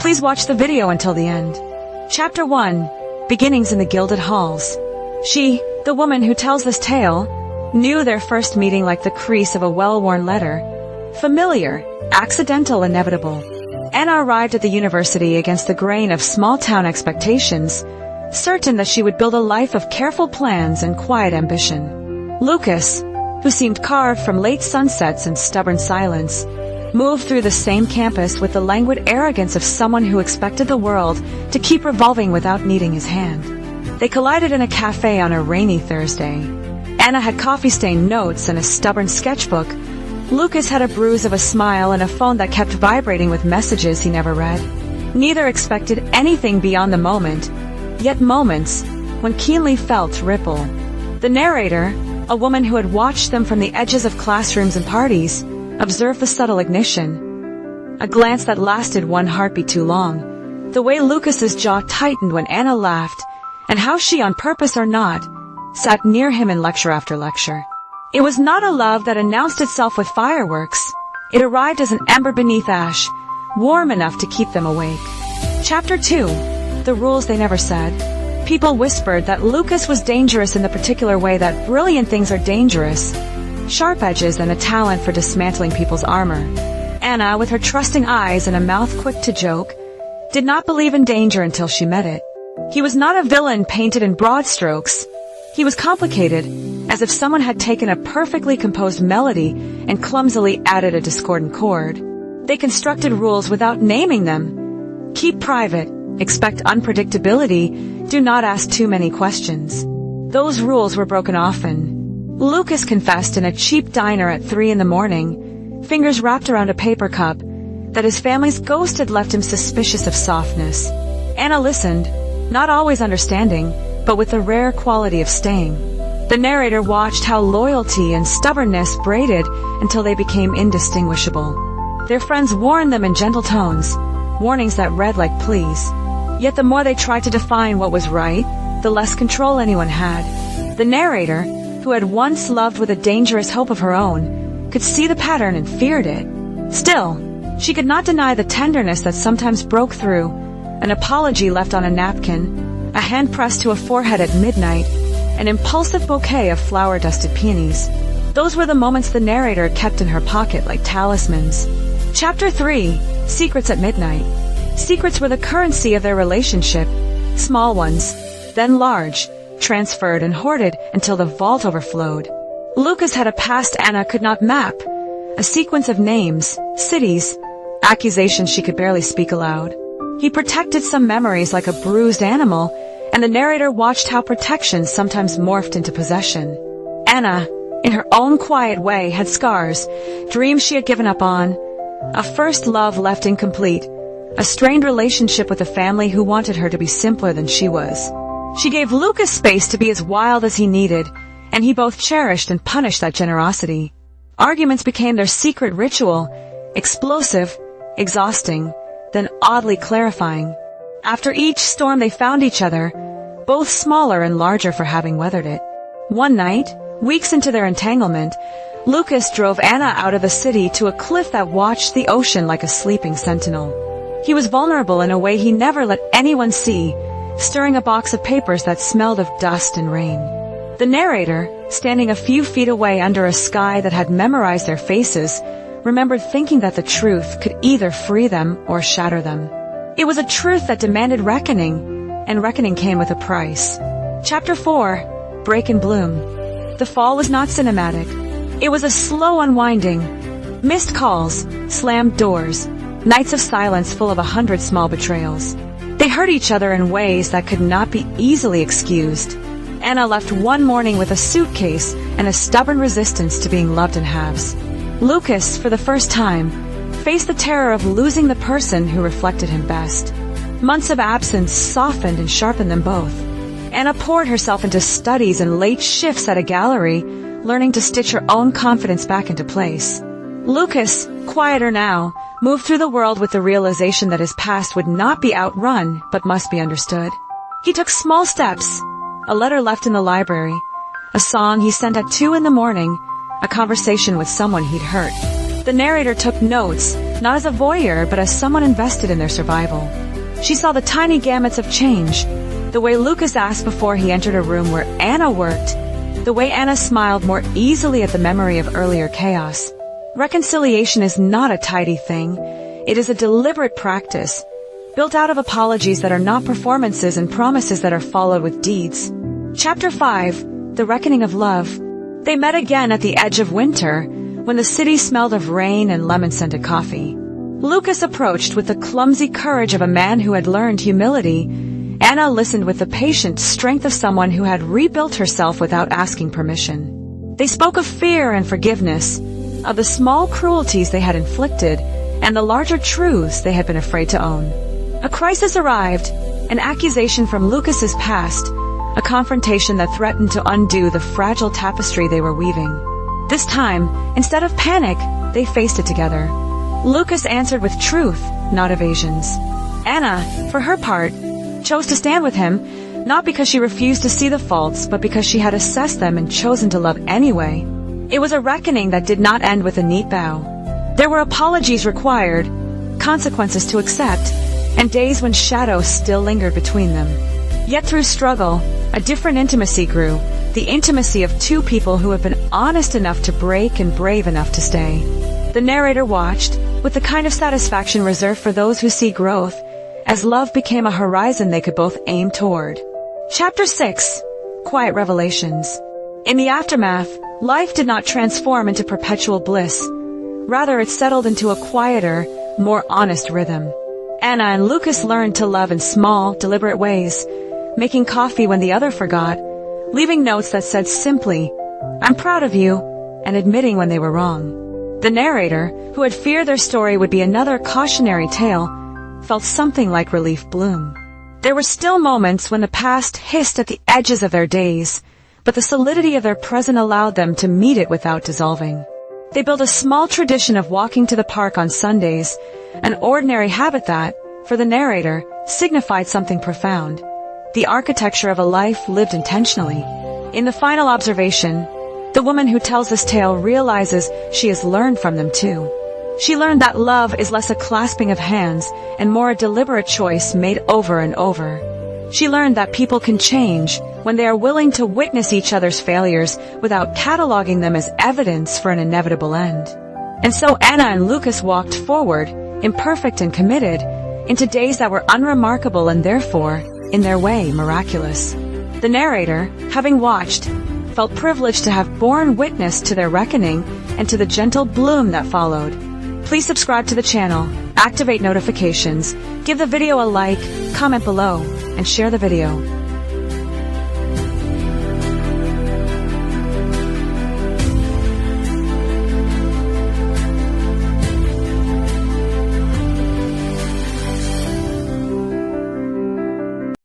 Please watch the video until the end. Chapter 1. Beginnings in the Gilded Halls. She, the woman who tells this tale, knew their first meeting like the crease of a well-worn letter. Familiar, accidental, inevitable. Anna arrived at the university against the grain of small-town expectations, certain that she would build a life of careful plans and quiet ambition. Lucas, who seemed carved from late sunsets and stubborn silence, moved through the same campus with the languid arrogance of someone who expected the world to keep revolving without needing his hand. They collided in a cafe on a rainy Thursday. Anna had coffee-stained notes and a stubborn sketchbook. Lucas had a bruise of a smile and a phone that kept vibrating with messages he never read. Neither expected anything beyond the moment, yet moments, when keenly felt, ripple. The narrator, a woman who had watched them from the edges of classrooms and parties, observed the subtle ignition. A glance that lasted one heartbeat too long. The way Lucas's jaw tightened when Anna laughed, and how she, on purpose or not, sat near him in lecture after lecture. It was not a love that announced itself with fireworks. It arrived as an ember beneath ash, warm enough to keep them awake. Chapter 2. The Rules They Never Said. People whispered that Lucas was dangerous in the particular way that brilliant things are dangerous. Sharp edges and a talent for dismantling people's armor. Anna, with her trusting eyes and a mouth quick to joke, did not believe in danger until she met it. He was not a villain painted in broad strokes. He was complicated, as if someone had taken a perfectly composed melody and clumsily added a discordant chord. They constructed rules without naming them. Keep private, expect unpredictability, do not ask too many questions. Those rules were broken often. Lucas confessed in a cheap diner at 3 a.m, fingers wrapped around a paper cup, that his family's ghost had left him suspicious of softness. Anna listened, not always understanding, but with the rare quality of staying. The narrator watched how loyalty and stubbornness braided until they became indistinguishable. Their friends warned them in gentle tones, warnings that read like pleas. Yet the more they tried to define what was right, the less control anyone had. The narrator, who had once loved with a dangerous hope of her own, could see the pattern and feared it. Still, she could not deny the tenderness that sometimes broke through, an apology left on a napkin, a hand pressed to a forehead at midnight, an impulsive bouquet of flower-dusted peonies. Those were the moments the narrator kept in her pocket like talismans. Chapter 3. Secrets at Midnight. Secrets were the currency of their relationship. Small ones, then large, transferred and hoarded until the vault overflowed. Lucas had a past Anna could not map, a sequence of names, cities, accusations she could barely speak aloud. He protected some memories like a bruised animal, and the narrator watched how protection sometimes morphed into possession. Anna, in her own quiet way, had scars, dreams she had given up on, a first love left incomplete, a strained relationship with a family who wanted her to be simpler than she was. She gave Lucas space to be as wild as he needed, and he both cherished and punished that generosity. Arguments became their secret ritual, explosive, exhausting, then oddly clarifying. After each storm they found each other, both smaller and larger for having weathered it. One night, weeks into their entanglement, Lucas drove Anna out of the city to a cliff that watched the ocean like a sleeping sentinel. He was vulnerable in a way he never let anyone see, stirring a box of papers that smelled of dust and rain. The narrator, standing a few feet away under a sky that had memorized their faces, remembered thinking that the truth could either free them or shatter them. It was a truth that demanded reckoning, and reckoning came with a price. Chapter 4. Break and Bloom. The fall was not cinematic. It was a slow unwinding. Missed calls, slammed doors, nights of silence full of 100 small betrayals. They hurt each other in ways that could not be easily excused. Anna left one morning with a suitcase and a stubborn resistance to being loved in halves. Lucas, for the first time, faced the terror of losing the person who reflected him best. Months of absence softened and sharpened them both. Anna poured herself into studies and late shifts at a gallery, learning to stitch her own confidence back into place. Lucas, quieter now, moved through the world with the realization that his past would not be outrun, but must be understood. He took small steps, a letter left in the library, a song he sent at 2 a.m, a conversation with someone he'd hurt. The narrator took notes, not as a voyeur, but as someone invested in their survival. She saw the tiny gamuts of change, the way Lucas asked before he entered a room where Anna worked, the way Anna smiled more easily at the memory of earlier chaos. Reconciliation is not a tidy thing. It is a deliberate practice, built out of apologies that are not performances and promises that are followed with deeds. Chapter 5, The Reckoning of Love. They met again at the edge of winter, when the city smelled of rain and lemon-scented coffee. Lucas approached with the clumsy courage of a man who had learned humility. Anna listened with the patient strength of someone who had rebuilt herself without asking permission. They spoke of fear and forgiveness, of the small cruelties they had inflicted, and the larger truths they had been afraid to own. A crisis arrived, an accusation from Lucas's past, a confrontation that threatened to undo the fragile tapestry they were weaving. This time, instead of panic, they faced it together. Lucas answered with truth, not evasions. Anna, for her part, chose to stand with him, not because she refused to see the faults, but because she had assessed them and chosen to love anyway. It was a reckoning that did not end with a neat bow. There were apologies required, consequences to accept, and days when shadows still lingered between them. Yet through struggle, a different intimacy grew, the intimacy of two people who have been honest enough to break and brave enough to stay. The narrator watched, with the kind of satisfaction reserved for those who see growth, as love became a horizon they could both aim toward. Chapter 6, Quiet Revelations. In the aftermath, life did not transform into perpetual bliss. Rather, it settled into a quieter, more honest rhythm. Anna and Lucas learned to love in small, deliberate ways, making coffee when the other forgot, leaving notes that said simply, "I'm proud of you," and admitting when they were wrong. The narrator, who had feared their story would be another cautionary tale, felt something like relief bloom. There were still moments when the past hissed at the edges of their days, but the solidity of their present allowed them to meet it without dissolving. They built a small tradition of walking to the park on Sundays, an ordinary habit that, for the narrator, signified something profound, the architecture of a life lived intentionally. In the final observation, the woman who tells this tale realizes she has learned from them too. She learned that love is less a clasping of hands and more a deliberate choice made over and over. She learned that people can change when they are willing to witness each other's failures without cataloging them as evidence for an inevitable end. And so Anna and Lucas walked forward, imperfect and committed, into days that were unremarkable and therefore, in their way, miraculous. The narrator, having watched, felt privileged to have borne witness to their reckoning and to the gentle bloom that followed. Please subscribe to the channel, activate notifications, give the video a like, comment below, and share the video.